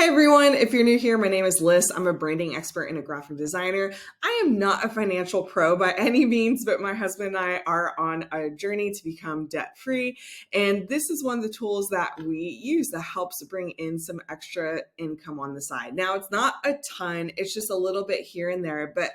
Hey everyone, if you're new here, my name is Liz. I'm a branding expert and a graphic designer. I am not a financial pro by any means, but my husband and I are on a journey to become debt free. And this is one of the tools that we use that helps bring in some extra income on the side. Now, it's not a ton, it's just a little bit here and there, but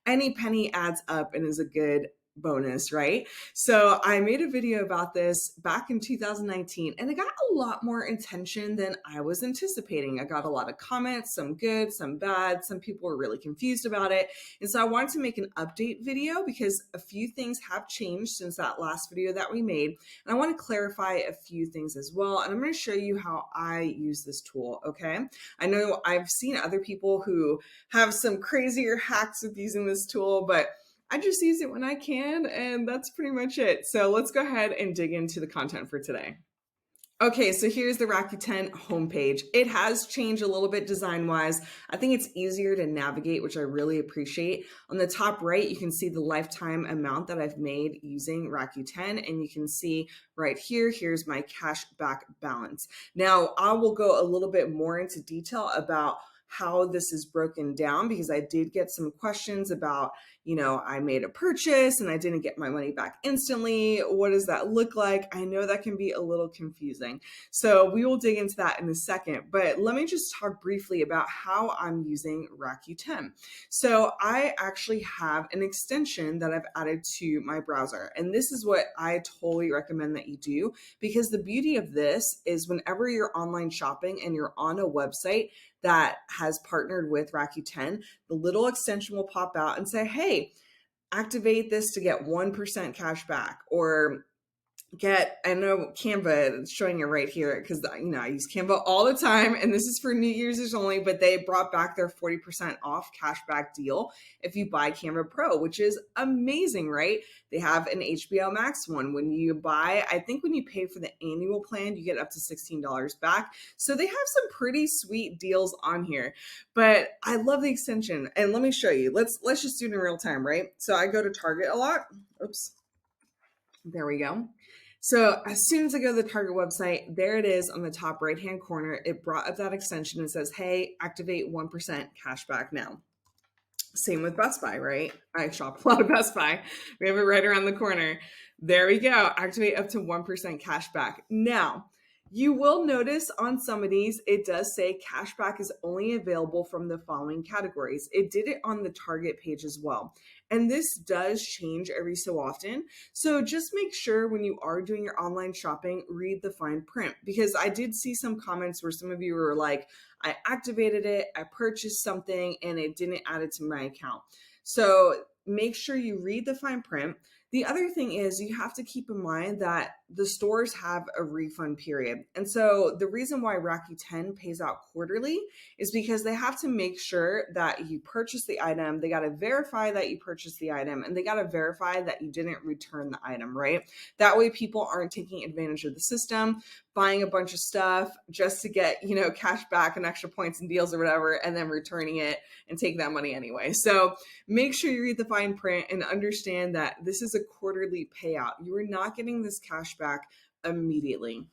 any penny adds up and is a good bonus, right? So I made a video about this back in 2019 and it got a lot more attention than I was anticipating. I got a lot of comments, some good, some bad. Some people were really confused about it. And so I wanted to make an update video because a few things have changed since that last video that we made. And I want to clarify a few things as well. And I'm going to show you how I use this tool, okay? I know I've seen other people who have some crazier hacks with using this tool, but I just use it when I can, and that's pretty much it. So let's go ahead and dig into the content for today. Okay, so here's the Rakuten homepage. It has changed a little bit design-wise. I think it's easier to navigate, which I really appreciate. On the top right, you can see the lifetime amount that I've made using Rakuten, and you can see right here, here's my cashback balance. Now, I will go a little bit more into detail about how this is broken down because I did get some questions about, I made a purchase and I didn't get my money back instantly. What does that look like? I know that can be a little confusing. So we will dig into that in a second, but let me just talk briefly about how I'm using Rakuten. So I actually have an extension that I've added to my browser, and this is what I totally recommend that you do because the beauty of this is whenever you're online shopping and you're on a website that has partnered with Rakuten, the little extension will pop out and say, hey, activate this to get 1% cash back, or I know Canva is showing you right here because I use Canva all the time, and this is for new users only, but they brought back their 40% off cashback deal if you buy Canva Pro, which is amazing, right? They have an HBO Max one. When you buy, I think when you pay for the annual plan, you get up to $16 back. So they have some pretty sweet deals on here, but I love the extension. And let me show you. Let's just do it in real time, right? So I go to Target a lot. Oops. There we go. So as soon as I go to the Target website, there it is on the top right-hand corner. It brought up that extension and says, hey, activate 1% cashback now. Same with Best Buy, right? I shop a lot of Best Buy. We have it right around the corner. There we go. Activate up to 1% cashback. Now, you will notice on some of these, it does say cashback is only available from the following categories. It did it on the Target page as well. And this does change every so often. So just make sure when you are doing your online shopping, read the fine print, because I did see some comments where some of you were like, I activated it, I purchased something, and it didn't add it to my account. So make sure you read the fine print. The other thing is you have to keep in mind that the stores have a refund period. And so the reason why Rakuten pays out quarterly is because they have to make sure that you purchase the item, they got to verify that you purchased the item, and they got to verify that you didn't return the item, right? That way people aren't taking advantage of the system, buying a bunch of stuff just to get, cash back and extra points and deals or whatever, and then returning it and taking that money anyway. So make sure you read the fine print and understand that this is a quarterly payout. You are not getting this cash back immediately.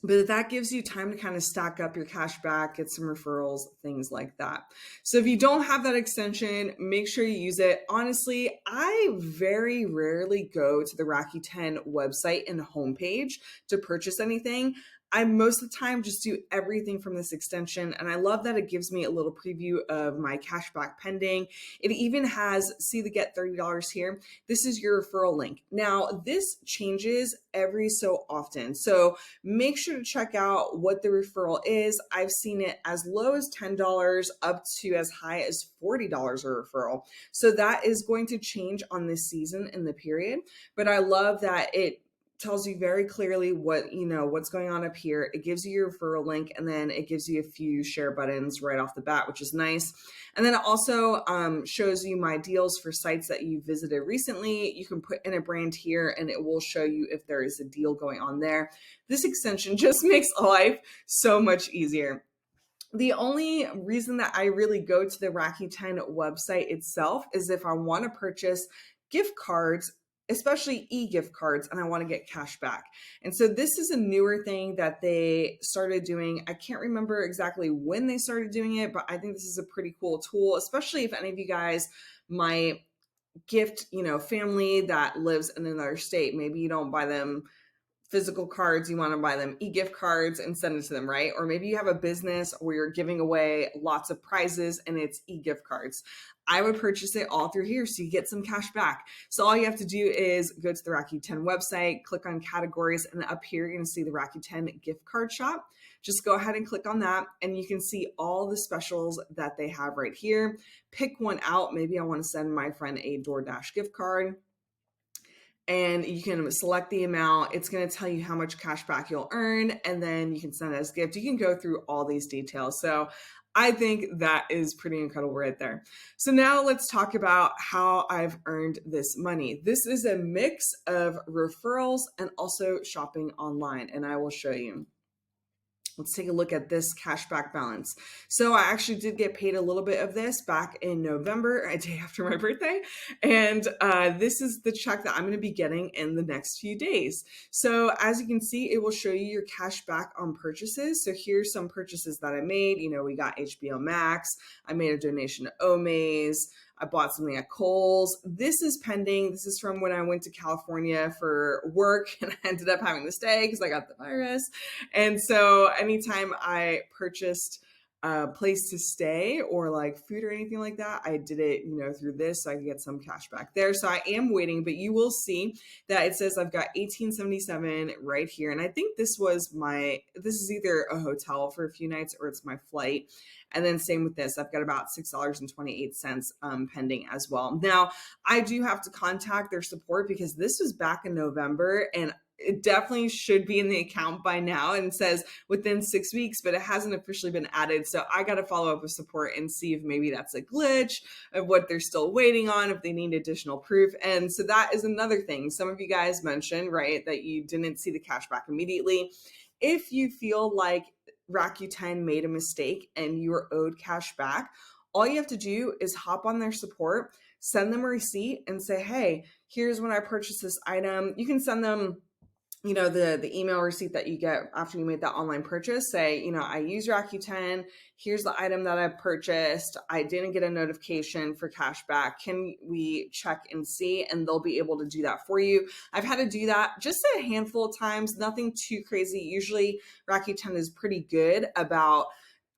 But that gives you time to kind of stack up your cash back, get some referrals, things like that. So if you don't have that extension, make sure you use it. Honestly, I very rarely go to the Rakuten website and homepage to purchase anything. I most of the time just do everything from this extension, and I love that it gives me a little preview of my cashback pending. It even has, see the get $30 here? This is your referral link. Now, this changes every so often, so make sure to check out what the referral is. I've seen it as low as $10 up to as high as $40 a referral. So that is going to change on this season in the period, but I love that it tells you very clearly what's going on up here. It gives you your referral link, and then it gives you a few share buttons right off the bat, which is nice. And then it also shows you my deals for sites that you visited recently. You can put in a brand here and it will show you if there is a deal going on there. This extension just makes life so much easier. The only reason that I really go to the Rakuten website itself is if I want to purchase gift cards especially e-gift cards, and I want to get cash back. And so this is a newer thing that they started doing. I can't remember exactly when they started doing it, but I think this is a pretty cool tool, especially if any of you guys might gift, family that lives in another state. Maybe you don't buy them physical cards, you want to buy them e-gift cards and send it to them, right? Or maybe you have a business where you're giving away lots of prizes and it's e-gift cards. I would purchase it all through here so you get some cash back. So all you have to do is go to the Rakuten website, click on categories, and up here you're going to see the Rakuten gift card shop. Just go ahead and click on that and you can see all the specials that they have right here. Pick one out. Maybe I want to send my friend a DoorDash gift card. And you can select the amount. It's going to tell you how much cash back you'll earn, and then you can send it as a gift. You can go through all these details. So I think that is pretty incredible right there. So now let's talk about how I've earned this money. This is a mix of referrals and also shopping online, and I will show you. Let's take a look at this cashback balance. So I actually did get paid a little bit of this back in November, a day after my birthday. And this is the check that I'm going to be getting in the next few days. So as you can see, it will show you your cash back on purchases. So here's some purchases that I made. We got HBO Max. I made a donation to Omaze. I bought something at Kohls. This is pending. This is from when I went to California for work and I ended up having to stay because I got the virus. And so anytime I purchased a place to stay or like food or anything like that, I did it, through this so I could get some cash back there. So I am waiting, but you will see that it says I've got $18.77 right here. And I think this is either a hotel for a few nights or it's my flight. And then same with this, I've got about $6.28 pending as well. Now, I do have to contact their support because this was back in November and it definitely should be in the account by now and says within 6 weeks, but it hasn't officially been added. So I got to follow up with support and see if maybe that's a glitch of what they're still waiting on, if they need additional proof. And so that is another thing. Some of you guys mentioned, right, that you didn't see the cash back immediately. If you feel like Rakuten made a mistake and you are owed cash back, all you have to do is hop on their support, send them a receipt and say, hey, here's when I purchased this item. You can send them the email receipt that you get after you made that online purchase. Say, I use Rakuten. Here's the item that I purchased. I didn't get a notification for cashback. Can we check and see? And they'll be able to do that for you. I've had to do that just a handful of times, nothing too crazy. Usually Rakuten is pretty good about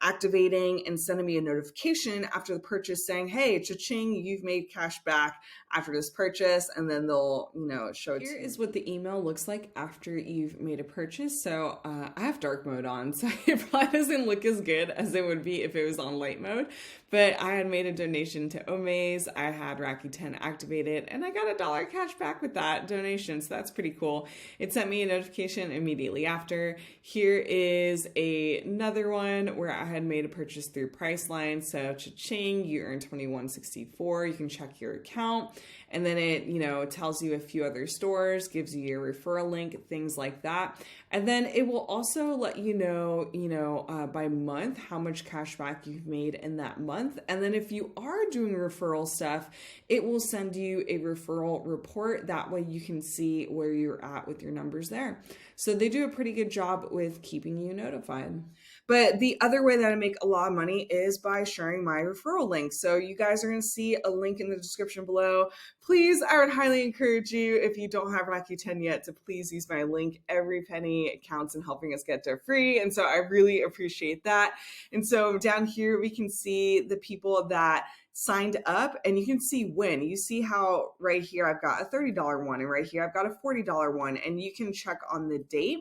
activating and sending me a notification after the purchase saying, hey, cha-ching, you've made cash back after this purchase. And then they'll, show it. Here is what the email looks like after you've made a purchase. So I have dark mode on, so it probably doesn't look as good as it would be if it was on light mode. But I had made a donation to Omaze. I had Rakuten activated and I got $1 cash back with that donation. So that's pretty cool. It sent me a notification immediately after. Here is another one where I had made a purchase through Priceline. So cha-ching, you earned $21.64. You can check your account. And then it, tells you a few other stores, gives you your referral link, things like that. And then it will also let you know, by month, how much cash back you've made in that month. And then if you are doing referral stuff, it will send you a referral report. That way you can see where you're at with your numbers there. So they do a pretty good job with keeping you notified. But the other way that I make a lot of money is by sharing my referral links. So you guys are going to see a link in the description below. Please, I would highly encourage you, if you don't have Rakuten yet, to please use my link. Every penny counts in helping us get to free. And so I really appreciate that. And so down here, we can see the people that signed up and you can see when. You see how right here I've got a $30 one and right here I've got a $40 one, and you can check on the date.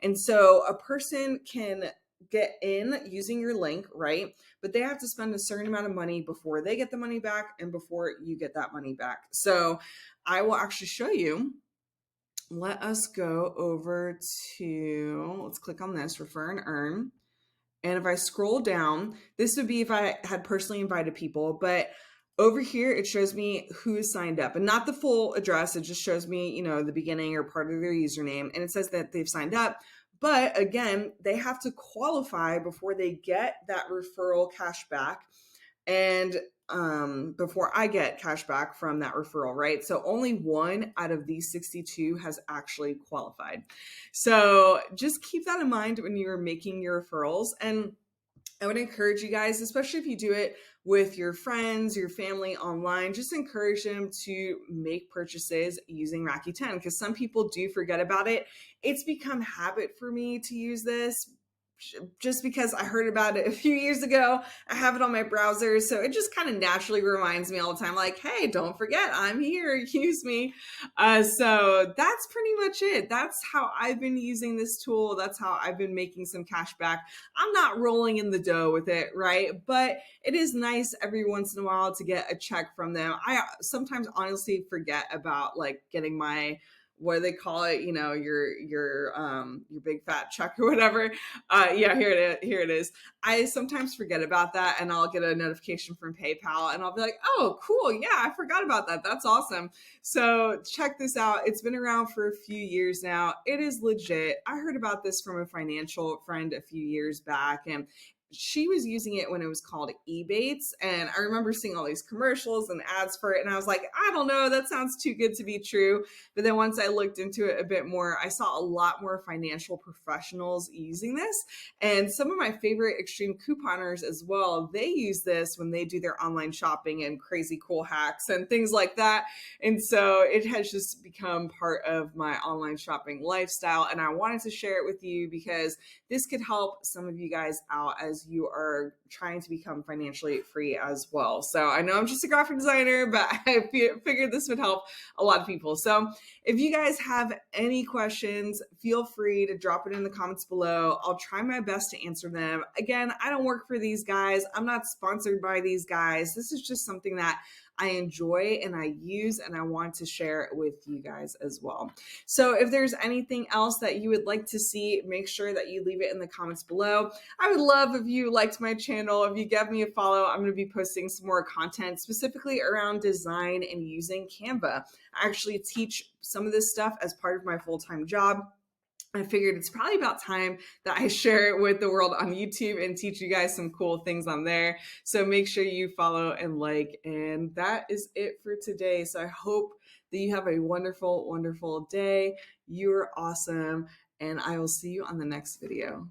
And so a person can get in using your link, right? But they have to spend a certain amount of money before they get the money back and before you get that money back. So I will actually show you. Let us go over to, let's click on this, refer and earn. And if I scroll down, this would be if I had personally invited people, but over here, it shows me who is signed up and not the full address. It just shows me, the beginning or part of their username. And it says that they've signed up. But again, they have to qualify before they get that referral cash back. and before I get cash back from that referral, right? So only one out of these 62 has actually qualified. So just keep that in mind when you're making your referrals. And I would encourage you guys, especially if you do it with your friends, your family online, just encourage them to make purchases using Rakuten, because some people do forget about it. It's become habit for me to use this just because I heard about it a few years ago. I have it on my browser, so it just kind of naturally reminds me all the time, like, hey, don't forget, I'm here, use me. So that's pretty much it. That's how I've been using this tool. That's how I've been making some cash back. I'm not rolling in the dough with it, right? But it is nice every once in a while to get a check from them. I sometimes honestly forget about like getting my, what do they call it? You know, your big fat check or whatever. Yeah, here it is. I sometimes forget about that, and I'll get a notification from PayPal, and I'll be like, oh, cool. Yeah, I forgot about that. That's awesome. So check this out. It's been around for a few years now. It is legit. I heard about this from a financial friend a few years back, and she was using it when it was called EBATES. And I remember seeing all these commercials and ads for it. And I was like, I don't know, that sounds too good to be true. But then once I looked into it a bit more, I saw a lot more financial professionals using this. And some of my favorite extreme couponers as well, they use this when they do their online shopping and crazy cool hacks and things like that. And so it has just become part of my online shopping lifestyle. And I wanted to share it with you because this could help some of you guys out as you are trying to become financially free as well. So I know I'm just a graphic designer, but I figured this would help a lot of people. So if you guys have any questions, feel free to drop it in the comments below. I'll try my best to answer them. Again, I don't work for these guys. I'm not sponsored by these guys. This is just something that I enjoy and I use, and I want to share it with you guys as well. So if there's anything else that you would like to see, make sure that you leave it in the comments below. I would love if you liked my channel, if you give me a follow. I'm going to be posting some more content specifically around design and using Canva. I actually teach some of this stuff as part of my full-time job. I figured it's probably about time that I share it with the world on YouTube and teach you guys some cool things on there. So make sure you follow and like, and that is it for today. So I hope that you have a wonderful, wonderful day. You're awesome, and I will see you on the next video.